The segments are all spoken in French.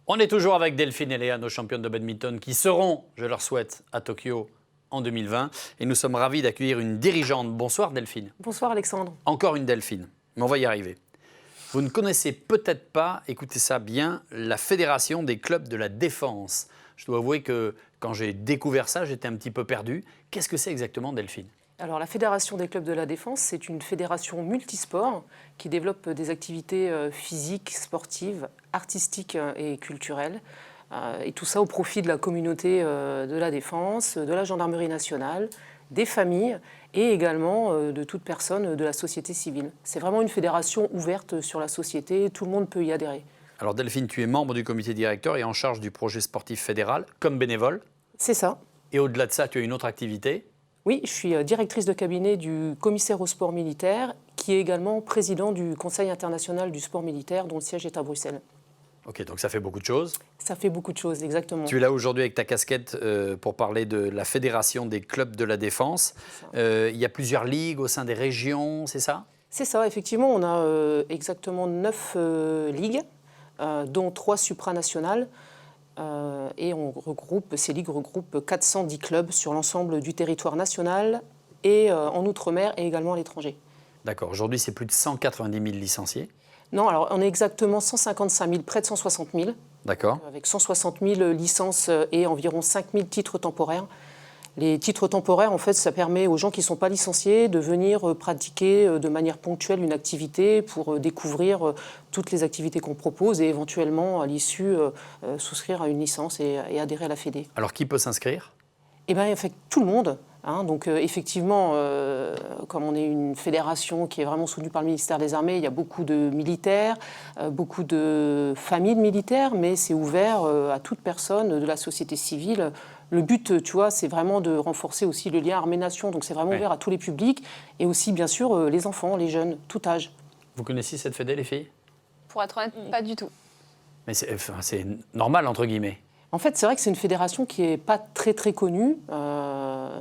On est toujours avec Delphine et Léa, nos championnes de badminton, qui seront, je leur souhaite, à Tokyo en 2020. Et nous sommes ravis d'accueillir une dirigeante. Bonsoir Delphine. Bonsoir Alexandre. Encore une Delphine, mais on va y arriver. Vous ne connaissez peut-être pas, écoutez ça bien, la Fédération des clubs de la défense. Je dois avouer que quand j'ai découvert ça, j'étais un petit peu perdu. Qu'est-ce que c'est exactement Delphine ? Alors la Fédération des clubs de la défense, c'est une fédération multisport qui développe des activités physiques, sportives, artistiques et culturelles. Et tout ça au profit de la communauté de la défense, de la gendarmerie nationale, des familles et également de toute personne de la société civile. C'est vraiment une fédération ouverte sur la société, tout le monde peut y adhérer. Alors Delphine, tu es membre du comité directeur et en charge du projet sportif fédéral comme bénévole. C'est ça. Et au-delà de ça, tu as une autre activité ? Oui, je suis directrice de cabinet du commissaire au sport militaire, qui est également président du Conseil international du sport militaire, dont le siège est à Bruxelles. Ok, donc ça fait beaucoup de choses. Ça fait beaucoup de choses, exactement. Tu es là aujourd'hui avec ta casquette pour parler de la Fédération des clubs de la défense. Il y a plusieurs ligues au sein des régions, c'est ça ? C'est ça, effectivement. On a exactement 9 ligues, dont 3 supranationales. Et ces ligues regroupent 410 clubs sur l'ensemble du territoire national et en Outre-mer et également à l'étranger. D'accord. Aujourd'hui, c'est plus de 190 000 licenciés. Non, alors on est exactement 155 000, près de 160 000. D'accord. Avec 160 000 licences et environ 5 000 titres temporaires. Les titres temporaires, en fait, ça permet aux gens qui ne sont pas licenciés de venir pratiquer de manière ponctuelle une activité pour découvrir toutes les activités qu'on propose et éventuellement, à l'issue, souscrire à une licence et adhérer à la Fédé. Alors, qui peut s'inscrire ? Eh bien, en fait, tout le monde. Donc, effectivement, comme on est une fédération qui est vraiment soutenue par le ministère des Armées, il y a beaucoup de militaires, beaucoup de familles de militaires, mais c'est ouvert à toute personne de la société civile. Le but, tu vois, c'est vraiment de renforcer aussi le lien armée-nation. Donc, c'est vraiment ouvert à tous les publics et aussi, bien sûr, les enfants, les jeunes, tout âge. Vous connaissez cette fédé, les filles ? Pour être honnête, pas du tout. Mais c'est normal, entre guillemets. En fait, c'est vrai que c'est une fédération qui n'est pas très très connue,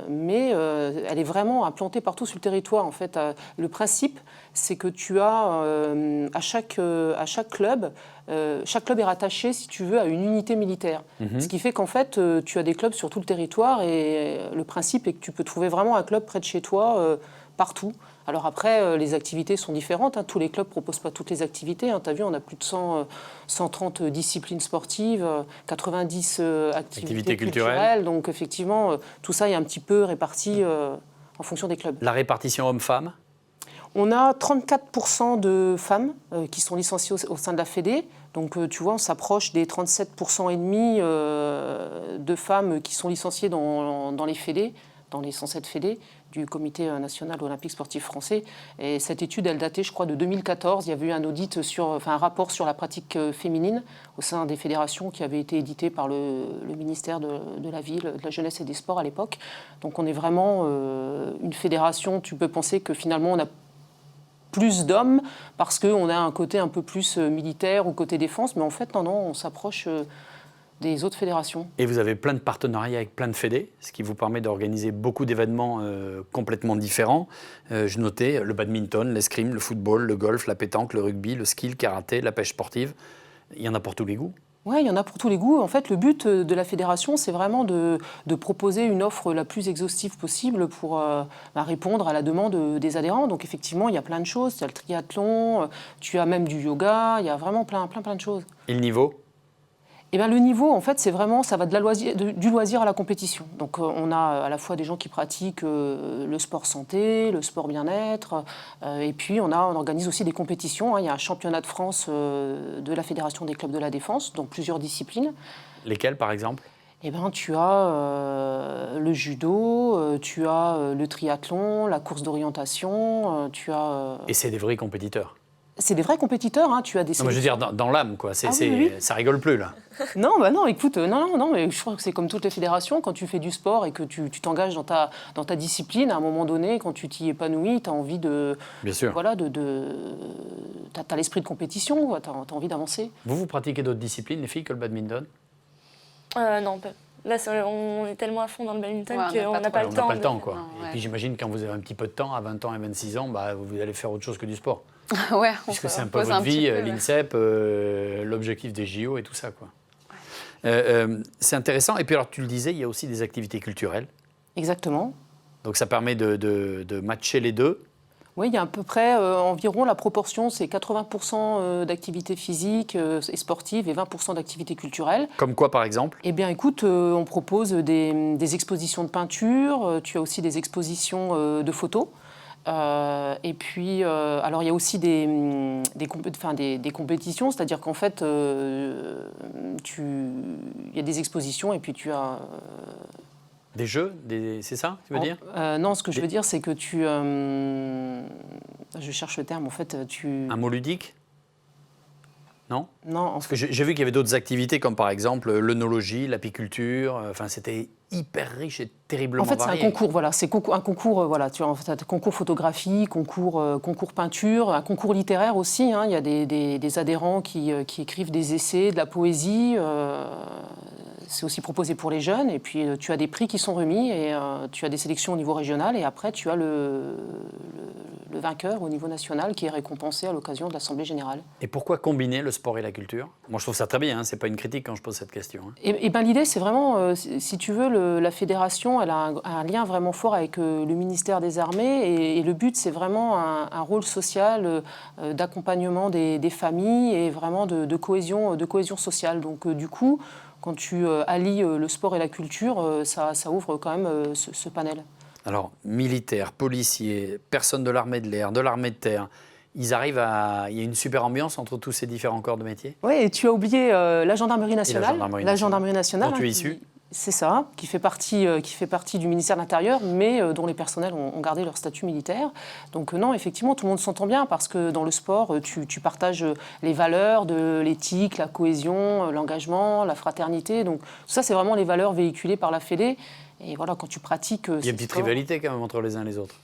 mais elle est vraiment implantée partout sur le territoire. En fait, le principe, c'est que tu as à chaque club, chaque club est rattaché, si tu veux, à une unité militaire. Ce qui fait qu'en fait, tu as des clubs sur tout le territoire et le principe est que tu peux trouver vraiment un club près de chez toi, partout. Alors après, les activités sont différentes. Tous les clubs ne proposent pas toutes les activités. Tu as vu, on a plus de 130 disciplines sportives, 90 activités culturelles. Donc effectivement, tout ça est un petit peu réparti en fonction des clubs. La répartition hommes-femmes ? On a 34% de femmes qui sont licenciées au sein de la Fédé. Donc tu vois, on s'approche des 37% et demi de femmes qui sont licenciées dans les Fédés, dans les 107 Fédés du Comité national olympique sportif français. Et cette étude, elle datait, je crois, de 2014. Il y avait eu un audit un rapport sur la pratique féminine au sein des fédérations qui avait été édité par le ministère de la Ville, de la Jeunesse et des Sports à l'époque. Donc on est vraiment une fédération, tu peux penser que finalement on a plus d'hommes parce qu'on a un côté un peu plus militaire ou côté défense, mais en fait, non, on s'approche des autres fédérations. Et vous avez plein de partenariats avec plein de fédés, ce qui vous permet d'organiser beaucoup d'événements complètement différents. Je notais le badminton, l'escrime, le football, le golf, la pétanque, le rugby, le ski, le karaté, la pêche sportive. Il y en a pour tous les goûts. Oui, il y en a pour tous les goûts. En fait, le but de la fédération, c'est vraiment de proposer une offre la plus exhaustive possible pour répondre à la demande des adhérents. Donc effectivement, il y a plein de choses. Tu as le triathlon, tu as même du yoga, il y a vraiment plein de choses. Et le niveau ? Eh bien, le niveau, en fait, c'est vraiment, ça va du loisir à la compétition. Donc, on a à la fois des gens qui pratiquent le sport santé, le sport bien-être, et puis on organise aussi des compétitions. Il y a un championnat de France de la Fédération des clubs de la défense, dans plusieurs disciplines. Lesquelles, par exemple ? Eh bien, tu as le judo, tu as le triathlon, la course d'orientation, tu as... Et c'est des vrais compétiteurs ? C'est des vrais compétiteurs, tu as des... Non, mais je veux dire, dans l'âme, quoi. Oui. Ça rigole plus, là. Non, écoute, non, mais je crois que c'est comme toutes les fédérations, quand tu fais du sport et que tu t'engages dans ta discipline, à un moment donné, quand tu t'y épanouis, tu as envie de... Bien sûr. Voilà, t'as l'esprit de compétition, tu as envie d'avancer. Vous pratiquez d'autres disciplines, les filles, que le badminton ? Non, là, on est tellement à fond dans le badminton qu'on n'a pas le temps. On n'a pas le temps, quoi. Non, Et puis j'imagine, quand vous avez un petit peu de temps, à 20 ans et 26 ans, vous allez faire autre chose que du sport. Ouais, Puisque c'est un peu votre vie, l'INSEP, l'objectif des JO et tout ça, quoi. C'est intéressant. Et puis alors, tu le disais, il y a aussi des activités culturelles. Exactement. Donc ça permet de matcher les deux. Oui, il y a à peu près environ la proportion, c'est 80% d'activités physiques et sportives et 20% d'activités culturelles. Comme quoi, par exemple? Eh bien, écoute, on propose des expositions de peinture, tu as aussi des expositions de photos. Et puis, alors il y a aussi des compétitions, c'est-à-dire qu'en fait, il y a des expositions et puis tu as... Des jeux, c'est ça, tu veux dire? Non, ce que je veux dire, c'est que je cherche le terme, en fait, Un mot ludique? Non? Non, Parce que j'ai vu qu'il y avait d'autres activités, comme par exemple l'œnologie, l'apiculture. Enfin, c'était hyper riche et terriblement varié. En fait, c'est un concours, voilà. C'est un concours, voilà. Tu as en fait, un concours photographie, concours peinture, un concours littéraire aussi. Hein. Il y a des adhérents qui écrivent des essais, de la poésie. C'est aussi proposé pour les jeunes. Et puis, tu as des prix qui sont remis et tu as des sélections au niveau régional. Et après, tu as le vainqueur au niveau national qui est récompensé à l'occasion de l'Assemblée générale. Et pourquoi combiner le sport et la culture? Moi, je trouve ça très bien. Hein. Ce n'est pas une critique quand je pose cette question. Hein. Et ben, l'idée, c'est vraiment, si tu veux, la fédération, elle a un lien vraiment fort avec le ministère des Armées. Et le but, c'est vraiment un rôle social d'accompagnement des familles et vraiment de cohésion sociale. Donc, du coup, quand tu allies le sport et la culture, ça ouvre quand même ce panel. Alors, militaires, policiers, personnes de l'armée de l'air, de l'armée de terre, ils arrivent à... Il y a une super ambiance entre tous ces différents corps de métier? Oui, et tu as oublié la gendarmerie nationale. La gendarmerie nationale. Dont tu es issu? C'est ça, qui fait partie du ministère de l'Intérieur, mais dont les personnels ont gardé leur statut militaire. Donc non, effectivement, tout le monde s'entend bien parce que dans le sport, tu partages les valeurs de l'éthique, la cohésion, l'engagement, la fraternité. Donc tout ça, c'est vraiment les valeurs véhiculées par la Fédé. Et voilà, quand tu pratiques... Il y a une petite rivalité quand même entre les uns et les autres.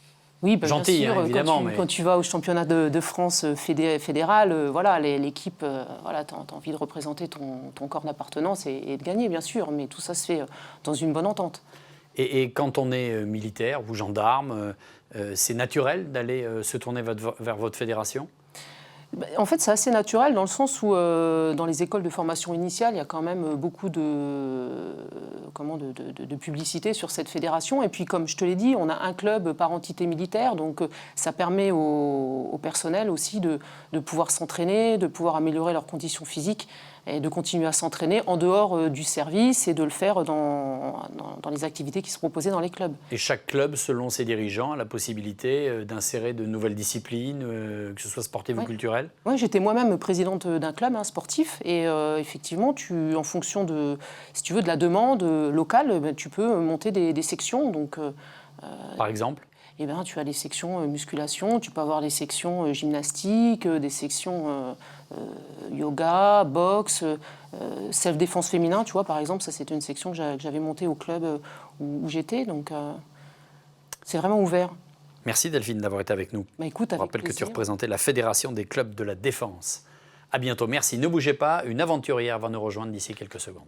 Oui, bah, gentil, bien sûr, hein, évidemment. Quand tu vas au championnat de France fédéral, voilà, l'équipe, voilà, tu as envie de représenter ton corps d'appartenance et de gagner, bien sûr, mais tout ça se fait dans une bonne entente. Et quand on est militaire ou gendarme, c'est naturel d'aller se tourner vers votre fédération? En fait, c'est assez naturel dans le sens où, dans les écoles de formation initiale, il y a quand même beaucoup de publicité sur cette fédération. Et puis, comme je te l'ai dit, on a un club par entité militaire, donc ça permet au personnel aussi de pouvoir s'entraîner, de pouvoir améliorer leurs conditions physiques et de continuer à s'entraîner en dehors du service et de le faire dans les activités qui sont proposées dans les clubs. Et chaque club, selon ses dirigeants, a la possibilité d'insérer de nouvelles disciplines, que ce soit sportives ou culturelles? Oui, j'étais moi-même présidente d'un club sportif et effectivement, en fonction si tu veux, de la demande locale, tu peux monter des sections. Donc, par exemple? Eh ben, tu as les sections musculation, tu peux avoir les sections gymnastique, des sections yoga, boxe, self-défense féminin, tu vois, par exemple, ça c'était une section que j'avais montée au club où j'étais, donc c'est vraiment ouvert. Merci Delphine d'avoir été avec nous. Bah, écoute, Je rappelle que tu représentais la Fédération des clubs de la défense. À bientôt, merci. Ne bougez pas, une aventurière va nous rejoindre d'ici quelques secondes.